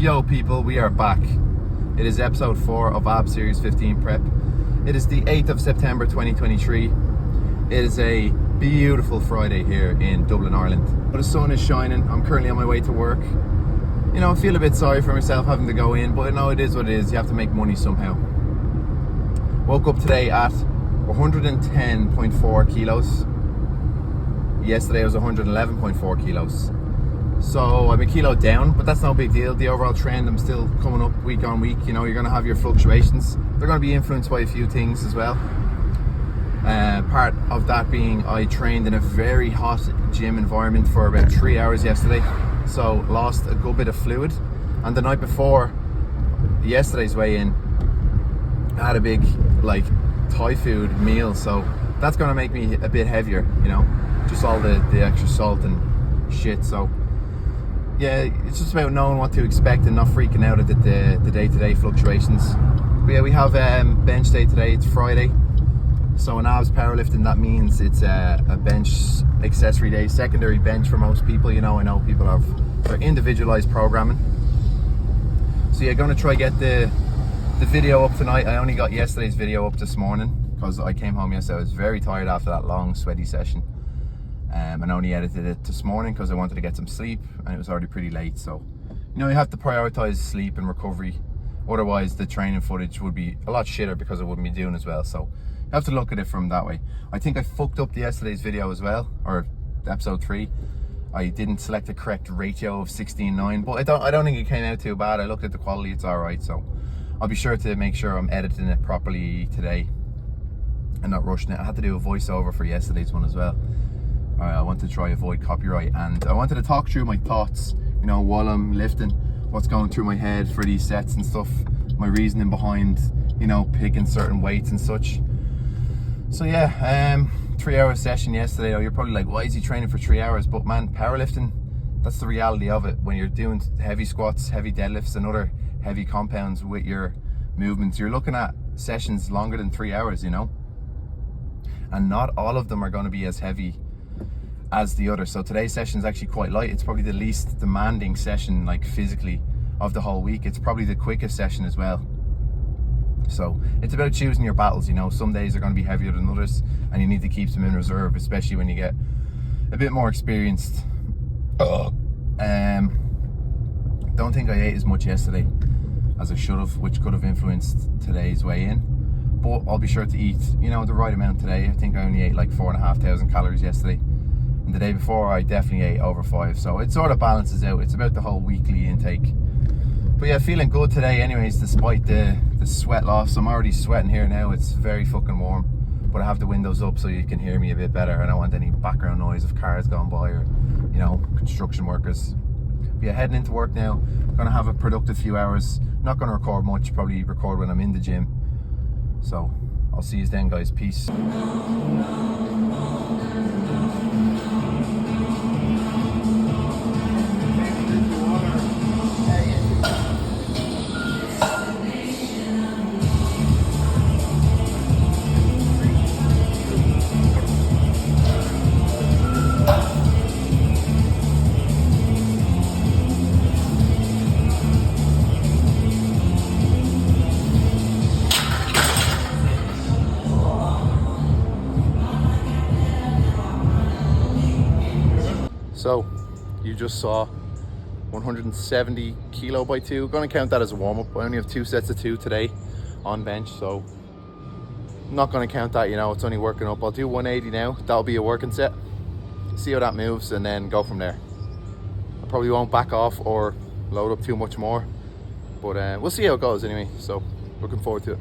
Yo people, we are back. It is episode 4 of Ab Series 15 Prep. It is the 8th of September 2023. It is a beautiful Friday here in Dublin, Ireland. The sun is shining. I'm currently on my way to work. You know, I feel a bit sorry for myself having to go in, but no, it is what it is. You have to make money somehow. Woke up today at 110.4 kilos. Yesterday I was 111.4 kilos. So I'm a kilo down, but that's no big deal. The overall trend, I'm still coming up week on week. You know, you're going to have your fluctuations. They're going to be influenced by a few things as well. Part of that being I trained in a very hot gym environment for about 3 hours yesterday. So lost a good bit of fluid. And the night before yesterday's weigh-in, I had a big Thai food meal. So that's going to make me a bit heavier, you know, just all the extra salt and shit. So yeah, it's just about knowing what to expect and not freaking out at the day-to-day fluctuations. But yeah, we have bench day today. It's Friday, so in abs powerlifting that means it's a bench accessory day, secondary bench for most people. You know, I know people have their individualized programming. So yeah, going to try get the video up tonight. I only got yesterday's video up this morning because I came home yesterday. I was very tired after that long sweaty session. And only edited it this morning because I wanted to get some sleep, and it was already pretty late. So, you know, you have to prioritize sleep and recovery. Otherwise, the training footage would be a lot shitter because I wouldn't be doing as well. So, you have to look at it from that way. I think I fucked up yesterday's video as well, or episode 3. I didn't select the correct ratio of 16:9, but I don't think it came out too bad. I looked at the quality; it's all right. So, I'll be sure to make sure I'm editing it properly today and not rushing it. I had to do a voiceover for yesterday's one as well. I want to try avoid copyright, and I wanted to talk through my thoughts, you know, while I'm lifting, what's going through my head for these sets and stuff, my reasoning behind, you know, picking certain weights and such. So yeah, 3 hour session yesterday. You're probably like, why is he training for 3 hours? But man, powerlifting, that's the reality of it. When you're doing heavy squats, heavy deadlifts and other heavy compounds with your movements, you're looking at sessions longer than 3 hours, you know, and not all of them are going to be as heavy as the other. So today's session is actually quite light. It's probably the least demanding session, like physically, of the whole week. It's probably the quickest session as well. So it's about choosing your battles, you know. Some days are going to be heavier than others, and you need to keep them in reserve, especially when you get a bit more experienced. Don't think I ate as much yesterday as I should have, which could have influenced today's weigh-in. But I'll be sure to eat, you know, the right amount today. I think I only ate like 4,500 calories yesterday. And the day before I definitely ate over 5, so it sort of balances out. It's about the whole weekly intake. But yeah, feeling good today anyways, despite the sweat loss. I'm already sweating here now. It's very fucking warm, but I have the windows up so you can hear me a bit better. I don't want any background noise of cars going by or, you know, construction workers. But yeah, heading into work now. Gonna have a productive few hours. Not gonna record much, probably record when I'm in the gym. So I'll see you then, guys. Peace. So you just saw 170 kilo by 2. Gonna count that as a warm-up. I only have 2 sets of 2 today on bench, so I'm not gonna count that, you know, it's only working up. I'll do 180 now. That'll be a working set. See how that moves and then go from there. I probably won't back off or load up too much more, but we'll see how it goes anyway. So looking forward to it.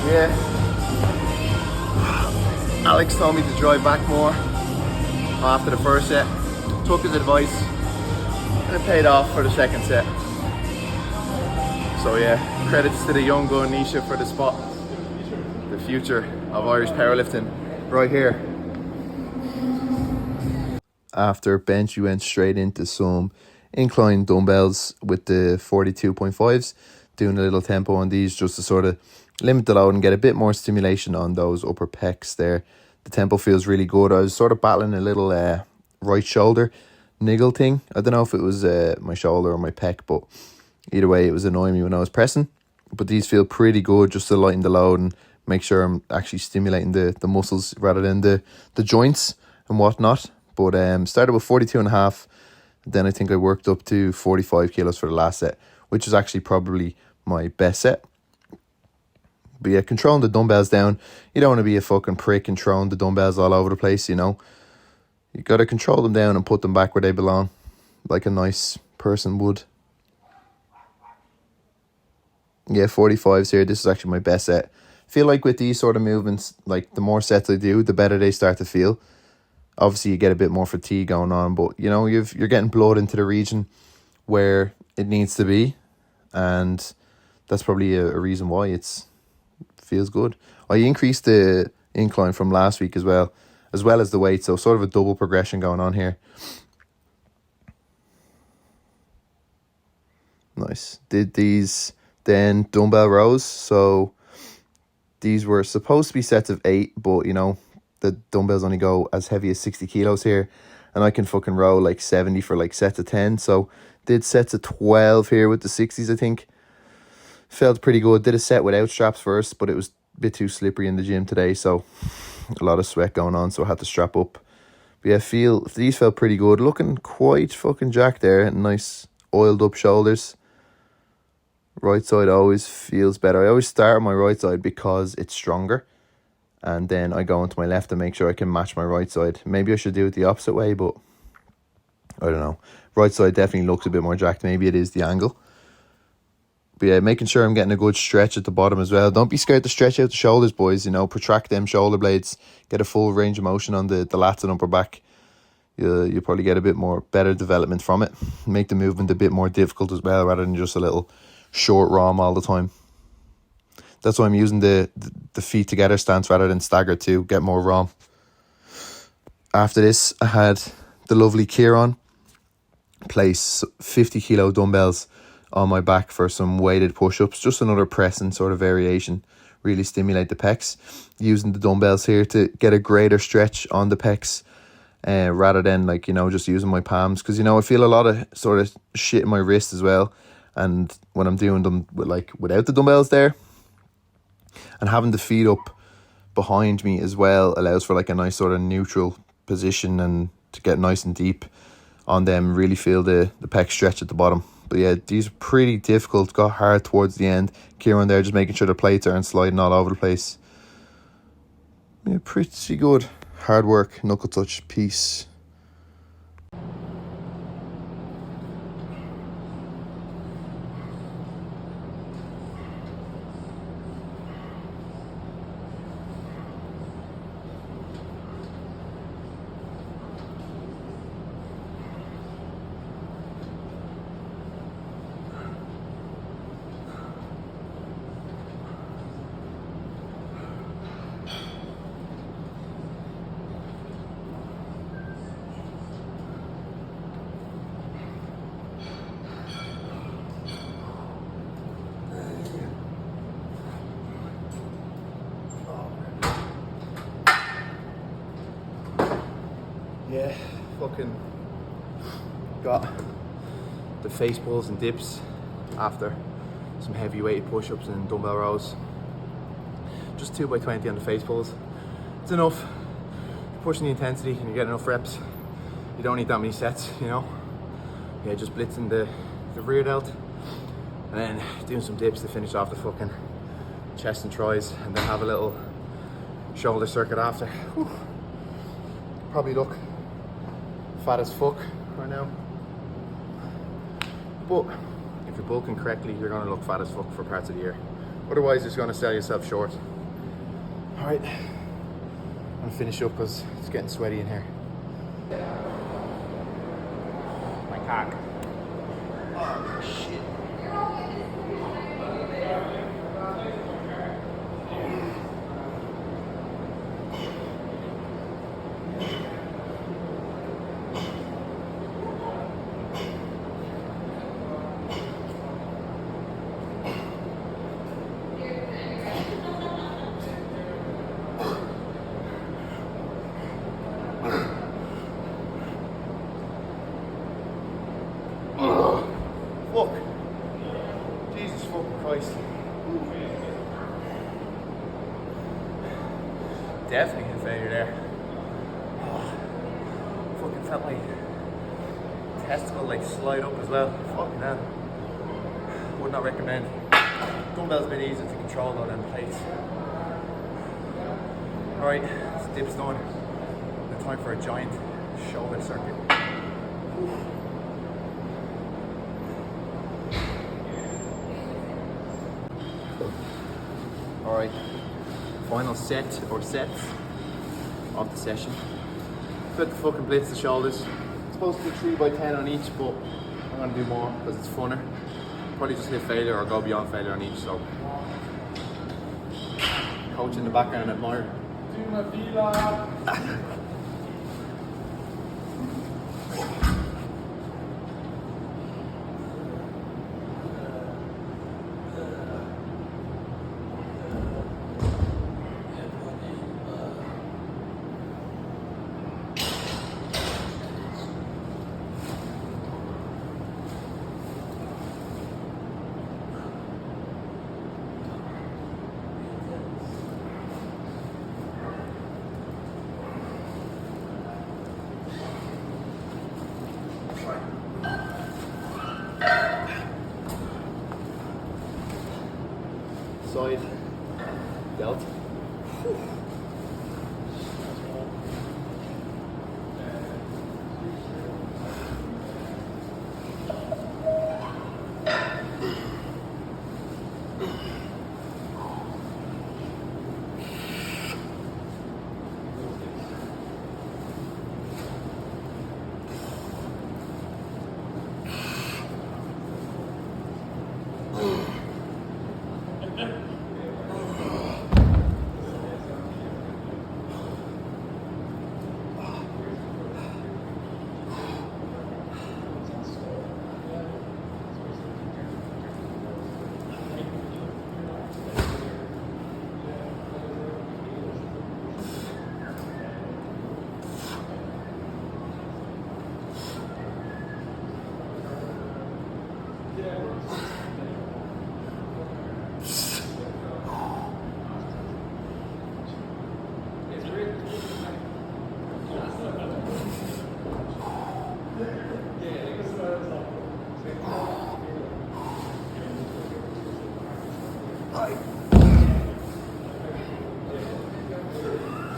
Yeah. Alex told me to drive back more after the first set. Took his advice and it paid off for the second set. So yeah, credits to the young gun Nisha for the spot. The future of Irish powerlifting right here. After bench, we went straight into some incline dumbbells with the 42.5s, doing a little tempo on these just to sort of limit the load and get a bit more stimulation on those upper pecs there. The tempo feels really good. I was sort of battling a little right shoulder niggle thing. I don't know if it was my shoulder or my pec, but either way it was annoying me when I was pressing. But these feel pretty good just to lighten the load and make sure I'm actually stimulating the muscles rather than the joints and whatnot. But started with 42.5. Then I think I worked up to 45 kilos for the last set, which is actually probably my best set. But yeah, controlling the dumbbells down. You don't want to be a fucking prick and throwing the dumbbells all over the place, you know. You got to control them down and put them back where they belong, like a nice person would. Yeah, 45s here. This is actually my best set. Feel like with these sort of movements, like the more sets I do, the better they start to feel. Obviously, you get a bit more fatigue going on, but you know, you're getting blood into the region where it needs to be, and that's probably a reason why it feels good. I increased the incline from last week as well as the weight, so sort of a double progression going on here. Nice. Did these then dumbbell rows, so these were supposed to be sets of 8, but you know, the dumbbells only go as heavy as 60 kilos here, and I can fucking row like 70 for like sets of 10, so did sets of 12 here with the 60s, I think. Felt pretty good. Did a set without straps first, but it was a bit too slippery in the gym today, so a lot of sweat going on, so I had to strap up. But yeah, these felt pretty good. Looking quite fucking jacked there. Nice oiled up shoulders. Right side always feels better. I always start on my right side because it's stronger, and then I go into my left to make sure I can match my right side. Maybe I should do it the opposite way, but I don't know. Right side definitely looks a bit more jacked. Maybe it is the angle. But yeah, making sure I'm getting a good stretch at the bottom as well. Don't be scared to stretch out the shoulders, boys. You know, protract them shoulder blades. Get a full range of motion on the lats and upper back. You'll probably get a bit more better development from it. Make the movement a bit more difficult as well, rather than just a little short ROM all the time. That's why I'm using the feet together stance rather than staggered to get more ROM. After this, I had the lovely Kieran place 50 kilo dumbbells on my back for some weighted push-ups. Just another pressing sort of variation. Really stimulate the pecs. Using the dumbbells here to get a greater stretch on the pecs, rather than like, you know, just using my palms. Because, you know, I feel a lot of sort of shit in my wrist as well. And when I'm doing them without the dumbbells there, and having the feet up behind me as well allows for like a nice sort of neutral position and to get nice and deep on them. Really feel the pec stretch at the bottom. But yeah, these are pretty difficult. Got hard towards the end. Kieran there just making sure the plates aren't sliding all over the place. Yeah, pretty good. Hard work, knuckle touch, peace. Yeah, fucking got the face pulls and dips after some heavy weighted push-ups and dumbbell rows. Just 2x20 on the face pulls. It's enough. You're pushing the intensity and you're getting enough reps. You don't need that many sets, you know. Yeah, just blitzing the rear delt and then doing some dips to finish off the fucking chest and tries, and then have a little shoulder circuit after. Whew. Probably look fat as fuck right now, but if you're bulking correctly, you're going to look fat as fuck for parts of the year, Otherwise, you're just going to sell yourself short. All right, I'm going to finish up because it's getting sweaty in here. My cock. Oh, shit. Fuck. Jesus fucking Christ. Definitely a failure there. Oh, fucking felt my testicle like slide up as well. Fucking hell. Would not recommend. Dumbbells a bit easier to control though than plates. Alright, this dip's done. Now time for a giant shoulder circuit. Alright, final set or sets of the session. Put the fucking blitz the shoulders. It's supposed to be 3 by 10 on each, but I'm gonna do more because it's funner. Probably just hit failure or go beyond failure on each, so. Coach in the background admire. Do my vlog. Side delt.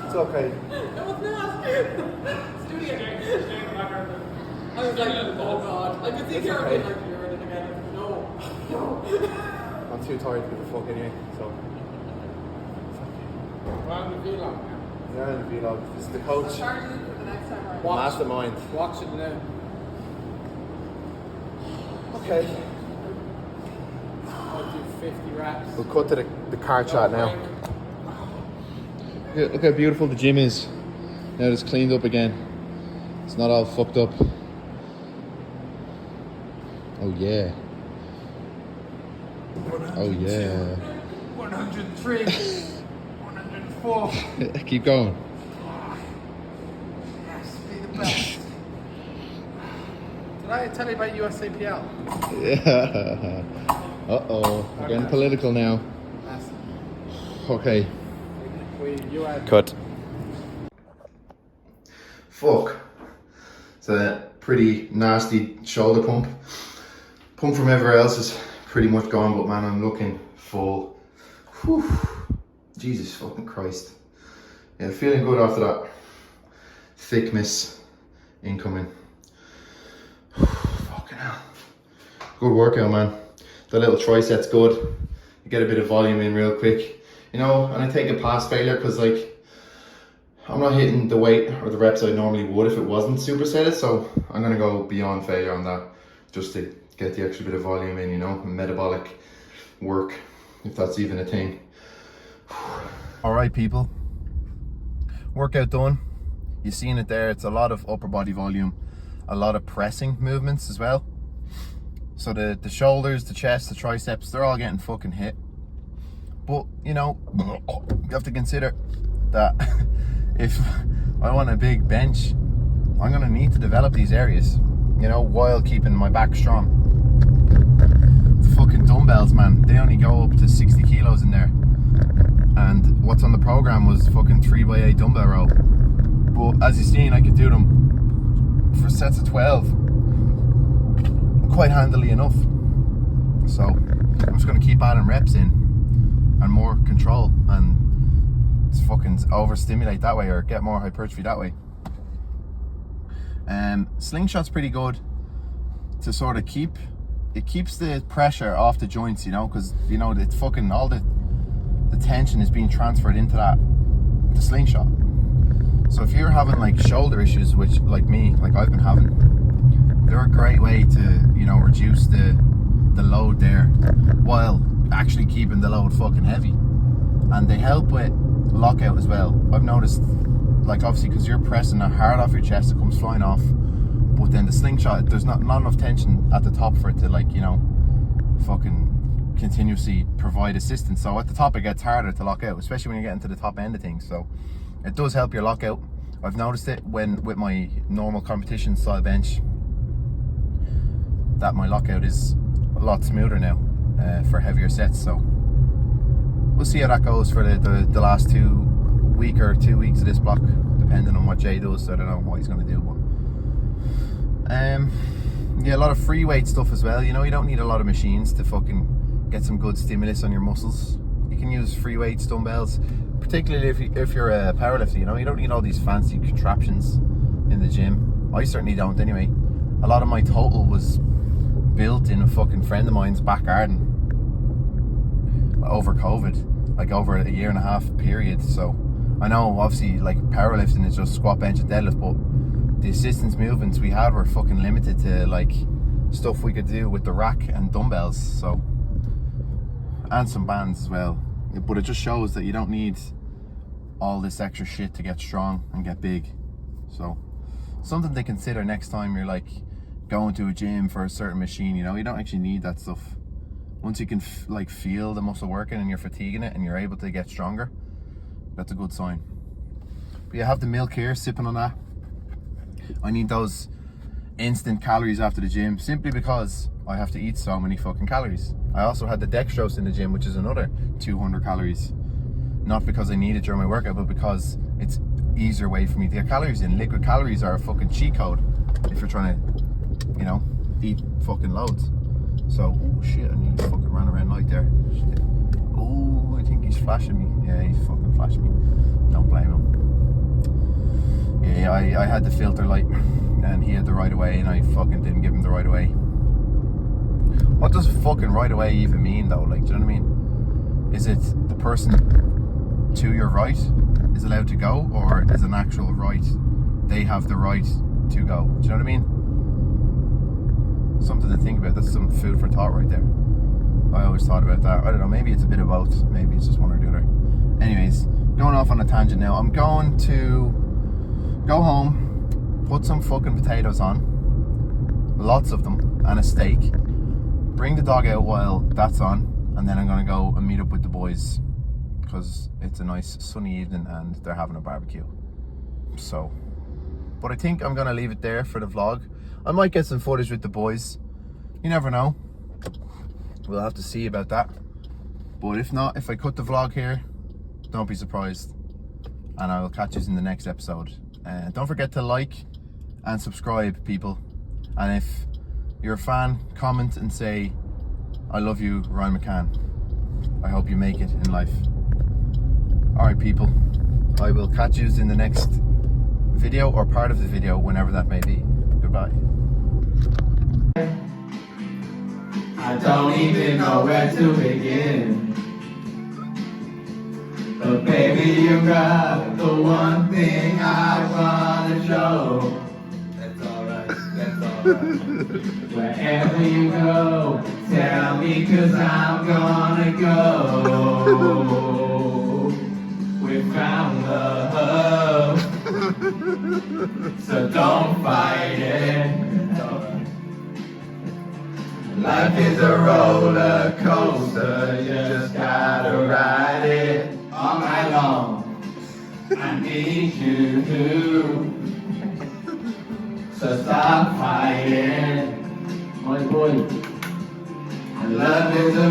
It's okay. No, it's not. Let's do it again. I was like, oh god. I could see Karen being like, you're in it again. No. No. I'm too tired to give a fuck anyway, so. We're on the vlog now. You're in the vlog. This is the coach. I'll charge you for the next time, right? Mastermind. Watch it now. Okay. I'll do 50 reps. We'll cut to the car chat now. Look how beautiful the gym is. Now it's cleaned up again. It's not all fucked up. Oh yeah. Oh yeah. 103. 104. Keep going. Yes, be the best. Did I tell you about USAPL? Yeah. Uh-oh. We're getting political now. Yes. Okay. You had Cut. Fuck. It's a pretty nasty shoulder pump. Pump from everywhere else is pretty much gone, but man, I'm looking full. Whew. Jesus fucking Christ. Yeah, feeling good after that thickness incoming. Fucking hell. Good workout, man. The little tricep's good. get a bit of volume in real quick, you know, and I take it past failure because like I'm not hitting the weight or the reps I normally would if it wasn't supersetted, so I'm gonna go beyond failure on that just to get the extra bit of volume in, you know, metabolic work, if that's even a thing. All right, people, workout done. You've seen it there. It's a lot of upper body volume, a lot of pressing movements as well. So the shoulders, the chest, the triceps, they're all getting fucking hit. But, you know, you have to consider that if I want a big bench, I'm gonna need to develop these areas, you know, while keeping my back strong. The fucking dumbbells, man, they only go up to 60 kilos in there. And what's on the program was fucking 3x8 dumbbell row. But as you've seen, I could do them for sets of 12 quite handily enough. So I'm just gonna keep adding reps in and more control and just fucking overstimulate that way or get more hypertrophy that way. Slingshot's pretty good to sort of keeps the pressure off the joints, you know, because you know it's fucking all the tension is being transferred into the slingshot. So if you're having like shoulder issues, which like me, like I've been having, they're a great way to, you know, reduce the load there while actually keeping the load fucking heavy. And they help with lockout as well. I've noticed, like obviously because you're pressing it hard off your chest, it comes flying off. But then the slingshot, there's not enough tension at the top for it to, like, you know, fucking continuously provide assistance. So at the top it gets harder to lock out, especially when you're getting to the top end of things. So it does help your lockout. I've noticed it with my normal competition style bench, that my lockout is a lot smoother now for heavier sets. So we'll see how that goes for the last 2 weeks of this block, depending on what Jay does. So I don't know what he's going to do, but yeah, a lot of free weight stuff as well. You know, you don't need a lot of machines to fucking get some good stimulus on your muscles. You can use free weights, dumbbells, particularly if you're a powerlifter. You know, you don't need all these fancy contraptions in the gym. I certainly don't anyway. A lot of my total was built in a fucking friend of mine's back garden over COVID, like over a 1.5 year period. So I know obviously like powerlifting is just squat, bench and deadlift, but the assistance movements we had were fucking limited to like stuff we could do with the rack and dumbbells, so, and some bands as well. But it just shows that you don't need all this extra shit to get strong and get big. So something to consider next time you're like going to a gym for a certain machine. You know, you don't actually need that stuff. Once you can like feel the muscle working and you're fatiguing it and you're able to get stronger, that's a good sign. But you have the milk here, sipping on that. I need those instant calories after the gym simply because I have to eat so many fucking calories. I also had the dextrose in the gym, which is another 200 calories. Not because I need it during my workout, but because it's easier way for me to get calories in. Liquid calories are a fucking cheat code if you're trying to, you know, eat fucking loads. So, oh shit, I nearly fucking ran a red light there. Shit. Oh, I think he's flashing me. Yeah, he's fucking flashing me. Don't blame him. Yeah, I had the filter light and he had the right of way and I fucking didn't give him the right of way. What does fucking right of way even mean though? Like, do you know what I mean? Is it the person to your right is allowed to go, or is an actual right, they have the right to go? Do you know what I mean? Something to think about. That's some food for thought right there. I always thought about that. I don't know, maybe it's a bit of both. Maybe it's just one or the other. Anyways, going off on a tangent now. I'm going to go home, put some fucking potatoes on, lots of them, and a steak. Bring the dog out while that's on, and then I'm gonna go and meet up with the boys because it's a nice sunny evening and they're having a barbecue. So, but I think I'm gonna leave it there for the vlog. I might get some footage with the boys. You never know. We'll have to see about that. But if not, if I cut the vlog here, don't be surprised. And I will catch you in the next episode. Don't forget to like and subscribe, people. And if you're a fan, comment and say, I love you, Ryan McCann. I hope you make it in life. Alright, people. I will catch you in the next video or part of the video, whenever that may be. Goodbye. I don't even know where to begin. But baby, you got the one thing I wanna show. That's alright, that's alright. Wherever you go, tell me 'cause I'm gonna go. We found love, so don't fight it. Life is a roller coaster, you just gotta ride it all night long. I need you to, so stop fighting. My boy, love is a